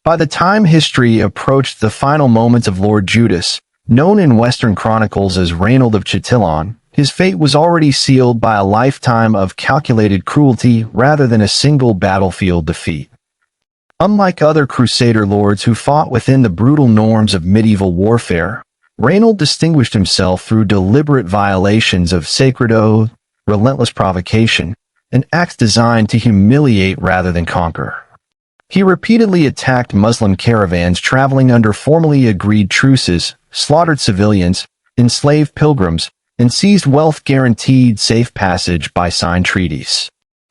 By the time history approached the final moments of Lord Judas, known in Western chronicles as Reynald of Châtillon, his fate was already sealed by a lifetime of calculated cruelty rather than a single battlefield defeat. Unlike other Crusader lords who fought within the brutal norms of medieval warfare, Reynald distinguished himself through deliberate violations of sacred oath, relentless provocation, and acts designed to humiliate rather than conquer. He repeatedly attacked Muslim caravans traveling under formally agreed truces, slaughtered civilians, enslaved pilgrims, and seized wealth guaranteed safe passage by signed treaties.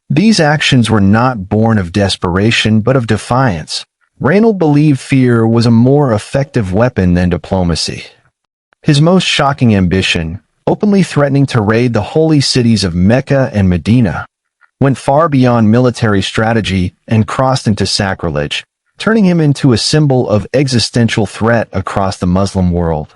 These actions were not born of desperation but of defiance. Reynald believed fear was a more effective weapon than diplomacy. His most shocking ambition, openly threatening to raid the holy cities of Mecca and Medina, went far beyond military strategy and crossed into sacrilege, turning him into a symbol of existential threat across the Muslim world.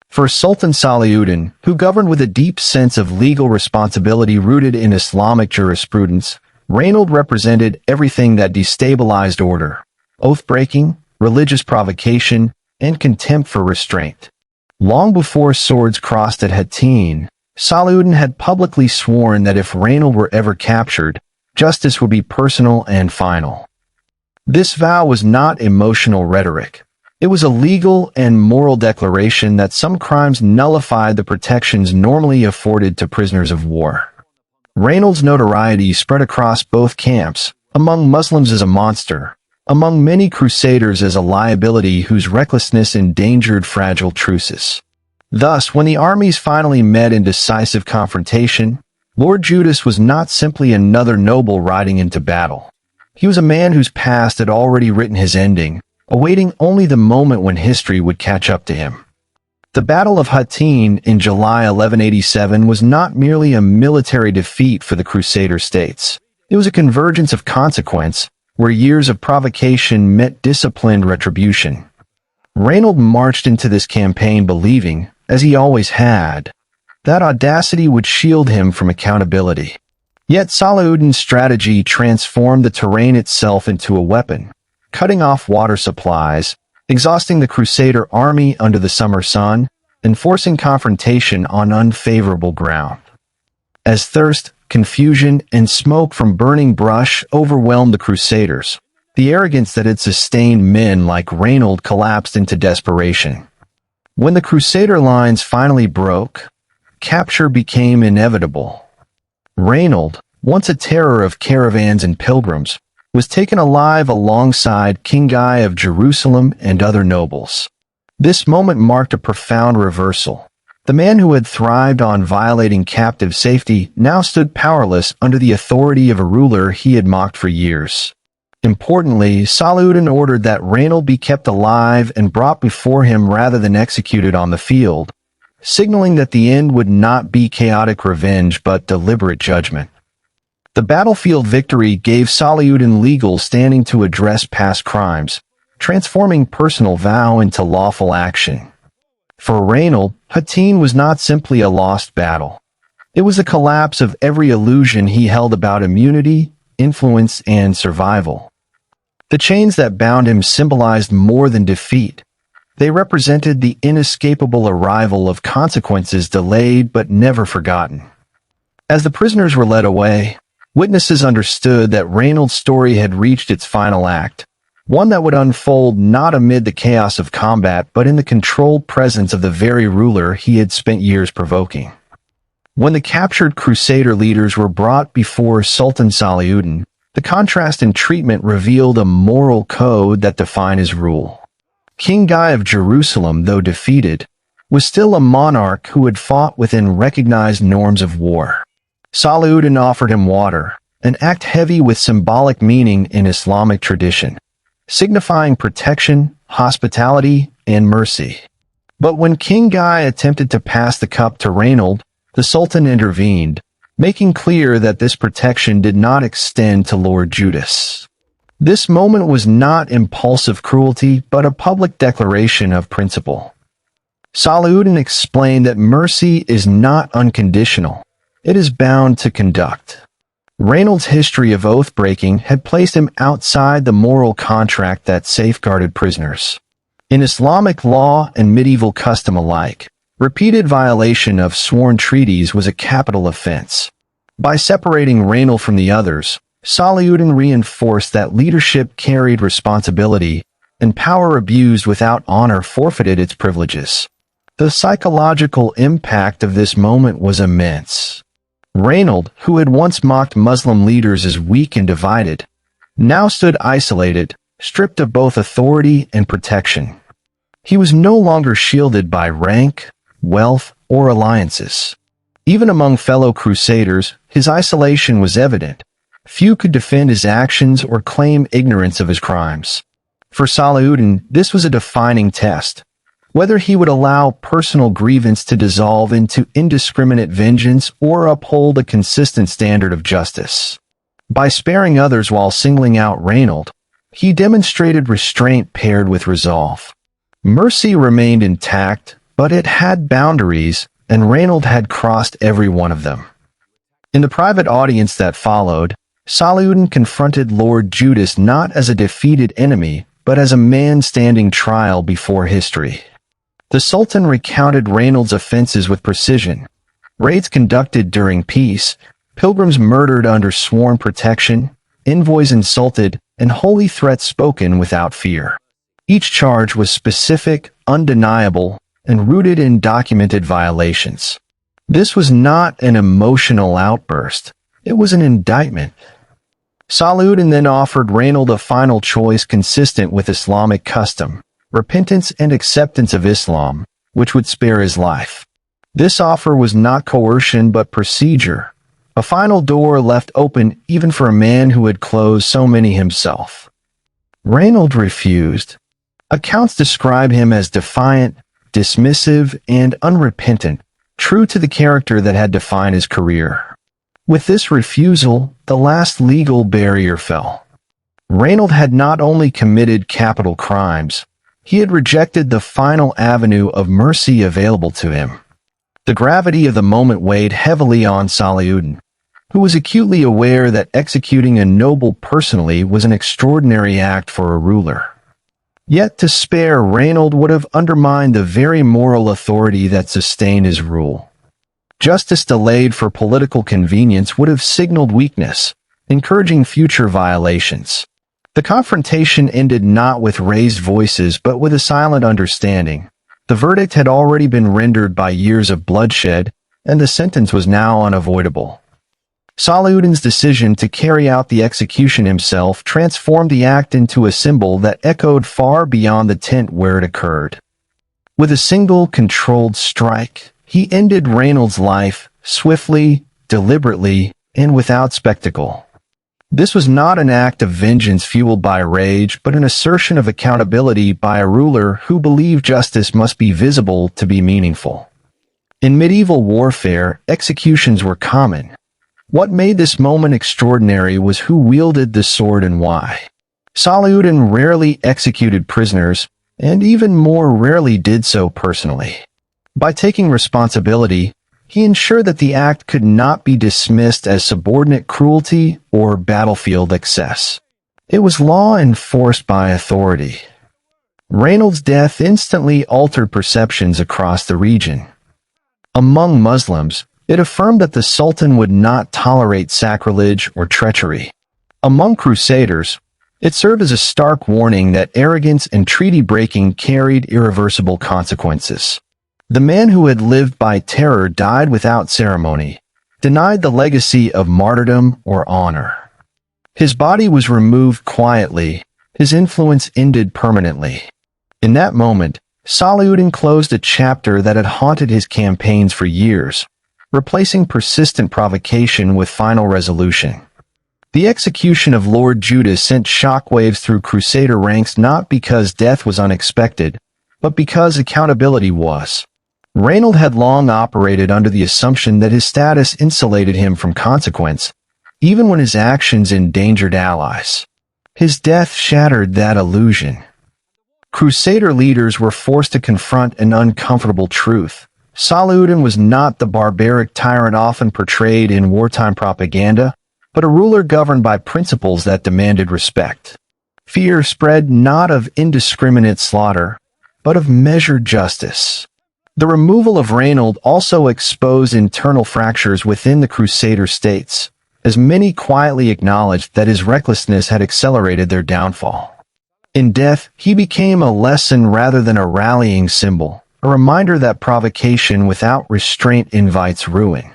For Sultan Salahuddin, who governed with a deep sense of legal responsibility rooted in Islamic jurisprudence, Reynald represented everything that destabilized order: oath-breaking, religious provocation, and contempt for restraint. Long before swords crossed at Hattin, Salahuddin had publicly sworn that if Reynald were ever captured, justice would be personal and final. This vow was not emotional rhetoric. It was a legal and moral declaration that some crimes nullified the protections normally afforded to prisoners of war. Reynald's notoriety spread across both camps, among Muslims as a monster, among many Crusaders as a liability whose recklessness endangered fragile truces. Thus, when the armies finally met in decisive confrontation, Lord Judas was not simply another noble riding into battle. He was a man whose past had already written his ending, awaiting only the moment when history would catch up to him. The Battle of Hattin in July 1187 was not merely a military defeat for the Crusader states. It was a convergence of consequence, where years of provocation met disciplined retribution. Reynald marched into this campaign believing, as he always had, that audacity would shield him from accountability. Yet Salahuddin's strategy transformed the terrain itself into a weapon, cutting off water supplies, exhausting the Crusader army under the summer sun, and forcing confrontation on unfavorable ground. As thirst, confusion, and smoke from burning brush overwhelmed the Crusaders, the arrogance that had sustained men like Reynald collapsed into desperation. When the Crusader lines finally broke, capture became inevitable. Reynald, once a terror of caravans and pilgrims, was taken alive alongside King Guy of Jerusalem and other nobles. This moment marked a profound reversal. The man who had thrived on violating captive safety now stood powerless under the authority of a ruler he had mocked for years. Importantly, Salahuddin ordered that Reynald be kept alive and brought before him rather than executed on the field, signaling that the end would not be chaotic revenge but deliberate judgment. The battlefield victory gave Salahuddin legal standing to address past crimes, transforming personal vow into lawful action. For Reynald, Hattin was not simply a lost battle. It was the collapse of every illusion he held about immunity, influence, and survival. The chains that bound him symbolized more than defeat. They represented the inescapable arrival of consequences delayed but never forgotten. As the prisoners were led away, witnesses understood that Reynald's story had reached its final act, one that would unfold not amid the chaos of combat but in the controlled presence of the very ruler he had spent years provoking. When the captured Crusader leaders were brought before Sultan Salahuddin, the contrast in treatment revealed a moral code that defined his rule. King Guy of Jerusalem, though defeated, was still a monarch who had fought within recognized norms of war. Salahuddin offered him water, an act heavy with symbolic meaning in Islamic tradition, signifying protection, hospitality, and mercy. But when King Guy attempted to pass the cup to Reynald, the Sultan intervened, making clear that this protection did not extend to Lord Judas. This moment was not impulsive cruelty, but a public declaration of principle. Salahuddin explained that mercy is not unconditional. It is bound to conduct. Reynald's history of oath-breaking had placed him outside the moral contract that safeguarded prisoners. In Islamic law and medieval custom alike, repeated violation of sworn treaties was a capital offense. By separating Reynald from the others, Salahuddin reinforced that leadership carried responsibility, and power abused without honor forfeited its privileges. The psychological impact of this moment was immense. Reynald, who had once mocked Muslim leaders as weak and divided, now stood isolated, stripped of both authority and protection. He was no longer shielded by rank, wealth, or alliances. Even among fellow crusaders, his isolation was evident. Few could defend his actions or claim ignorance of his crimes. For Salahuddin, this was a defining test. Whether he would allow personal grievance to dissolve into indiscriminate vengeance or uphold a consistent standard of justice. By sparing others while singling out Reynald, he demonstrated restraint paired with resolve. Mercy remained intact, but it had boundaries, and Reynald had crossed every one of them. In the private audience that followed, Salahuddin confronted Lord Judas not as a defeated enemy, but as a man standing trial before history. The Sultan recounted Reynald's offenses with precision. Raids conducted during peace, pilgrims murdered under sworn protection, envoys insulted, and holy threats spoken without fear. Each charge was specific, undeniable, and rooted in documented violations. This was not an emotional outburst. It was an indictment. Salahuddin then offered Reynald a final choice consistent with Islamic custom: repentance and acceptance of Islam, which would spare his life. This offer was not coercion but procedure, a final door left open even for a man who had closed so many himself. Reynald refused. Accounts describe him as defiant, dismissive, and unrepentant, true to the character that had defined his career. With this refusal, the last legal barrier fell. Reynald had not only committed capital crimes, he had rejected the final avenue of mercy available to him. The gravity of the moment weighed heavily on Salahuddin, who was acutely aware that executing a noble personally was an extraordinary act for a ruler. Yet to spare Reynald would have undermined the very moral authority that sustained his rule. Justice delayed for political convenience would have signaled weakness, encouraging future violations. The confrontation ended not with raised voices but with a silent understanding. The verdict had already been rendered by years of bloodshed, and the sentence was now unavoidable. Salahuddin's decision to carry out the execution himself transformed the act into a symbol that echoed far beyond the tent where it occurred. With a single controlled strike, he ended Reynald's life, swiftly, deliberately, and without spectacle. This was not an act of vengeance fueled by rage, but an assertion of accountability by a ruler who believed justice must be visible to be meaningful. In medieval warfare, executions were common. What made this moment extraordinary was who wielded the sword and why. Salahuddin rarely executed prisoners, and even more rarely did so personally. By taking responsibility, he ensured that the act could not be dismissed as subordinate cruelty or battlefield excess. It was law enforced by authority. Reynald's death instantly altered perceptions across the region. Among Muslims, it affirmed that the Sultan would not tolerate sacrilege or treachery. Among Crusaders, it served as a stark warning that arrogance and treaty-breaking carried irreversible consequences. The man who had lived by terror died without ceremony, denied the legacy of martyrdom or honor. His body was removed quietly, his influence ended permanently. In that moment, Salahuddin closed a chapter that had haunted his campaigns for years, replacing persistent provocation with final resolution. The execution of Lord Judas sent shockwaves through Crusader ranks not because death was unexpected, but because accountability was. Reynald had long operated under the assumption that his status insulated him from consequence, even when his actions endangered allies. His death shattered that illusion. Crusader leaders were forced to confront an uncomfortable truth. Salahuddin was not the barbaric tyrant often portrayed in wartime propaganda. but a ruler governed by principles that demanded respect. Fear spread not of indiscriminate slaughter, but of measured justice. The removal of Reynald also exposed internal fractures within the Crusader states, as many quietly acknowledged that his recklessness had accelerated their downfall. In death, he became a lesson rather than a rallying symbol, a reminder that provocation without restraint invites ruin.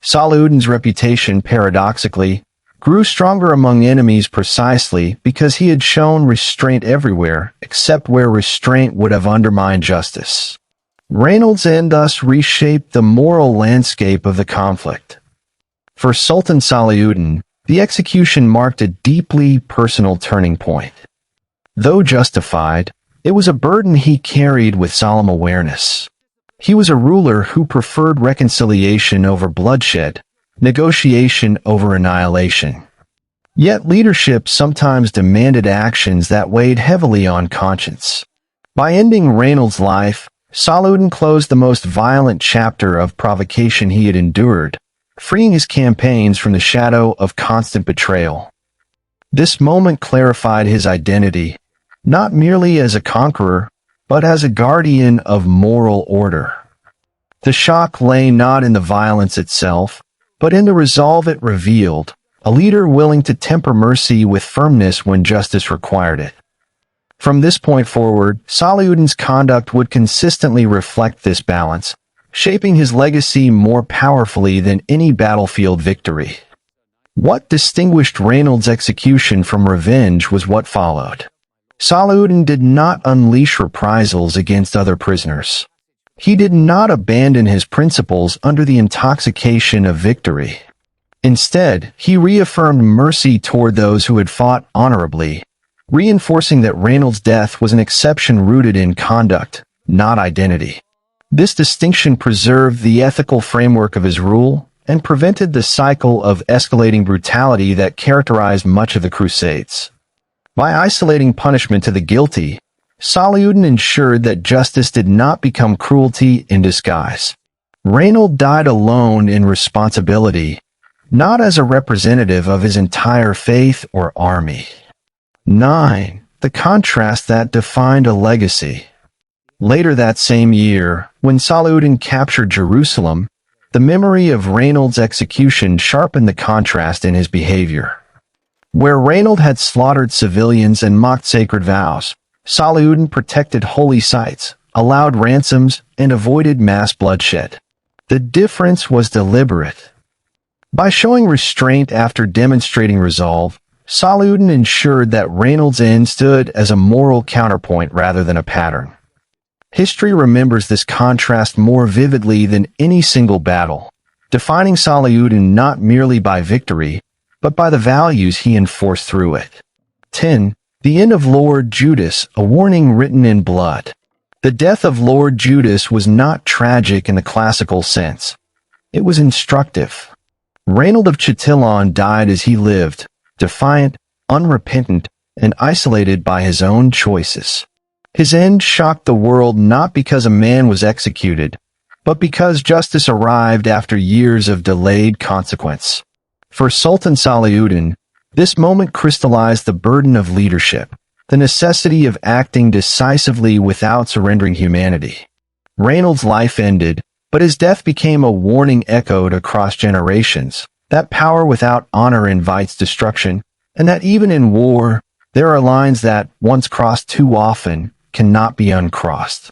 Salahuddin's reputation, paradoxically, grew stronger among enemies precisely because he had shown restraint everywhere, except where restraint would have undermined justice. Reynald's end thus reshaped the moral landscape of the conflict. For Sultan Salahuddin, the execution marked a deeply personal turning point. Though justified, it was a burden he carried with solemn awareness. He was a ruler who preferred reconciliation over bloodshed, negotiation over annihilation. Yet leadership sometimes demanded actions that weighed heavily on conscience. By ending Reynald's life, Salahuddin closed the most violent chapter of provocation he had endured, freeing his campaigns from the shadow of constant betrayal. This moment clarified his identity, not merely as a conqueror, but as a guardian of moral order. The shock lay not in the violence itself, but in the resolve it revealed, a leader willing to temper mercy with firmness when justice required it. From this point forward, Salahuddin's conduct would consistently reflect this balance, shaping his legacy more powerfully than any battlefield victory. What distinguished Reynald's execution from revenge was what followed. Salahuddin did not unleash reprisals against other prisoners. He did not abandon his principles under the intoxication of victory. Instead, he reaffirmed mercy toward those who had fought honorably, reinforcing that Reynald's death was an exception rooted in conduct, not identity. This distinction preserved the ethical framework of his rule and prevented the cycle of escalating brutality that characterized much of the Crusades. By isolating punishment to the guilty, Salahuddin ensured that justice did not become cruelty in disguise. Reynald died alone in responsibility, not as a representative of his entire faith or army. 9. The contrast that defined a legacy. Later that same year, when Salahuddin captured Jerusalem, the memory of Reynald's execution sharpened the contrast in his behavior. Where Reynald had slaughtered civilians and mocked sacred vows, Salahuddin protected holy sites, allowed ransoms, and avoided mass bloodshed. The difference was deliberate. By showing restraint after demonstrating resolve, Salahuddin ensured that Reynald's end stood as a moral counterpoint rather than a pattern. History remembers this contrast more vividly than any single battle, defining Salahuddin not merely by victory, but by the values he enforced through it. 10. The end of Lord Judas, a warning written in blood. The death of Lord Judas was not tragic in the classical sense. It was instructive. Reynald of Châtillon died as he lived, defiant, unrepentant, and isolated by his own choices. His end shocked the world not because a man was executed, but because justice arrived after years of delayed consequence. For Sultan Salahuddin, this moment crystallized the burden of leadership, the necessity of acting decisively without surrendering humanity. Reynald's life ended, but his death became a warning echoed across generations, that power without honor invites destruction, and that even in war, there are lines that, once crossed too often, cannot be uncrossed.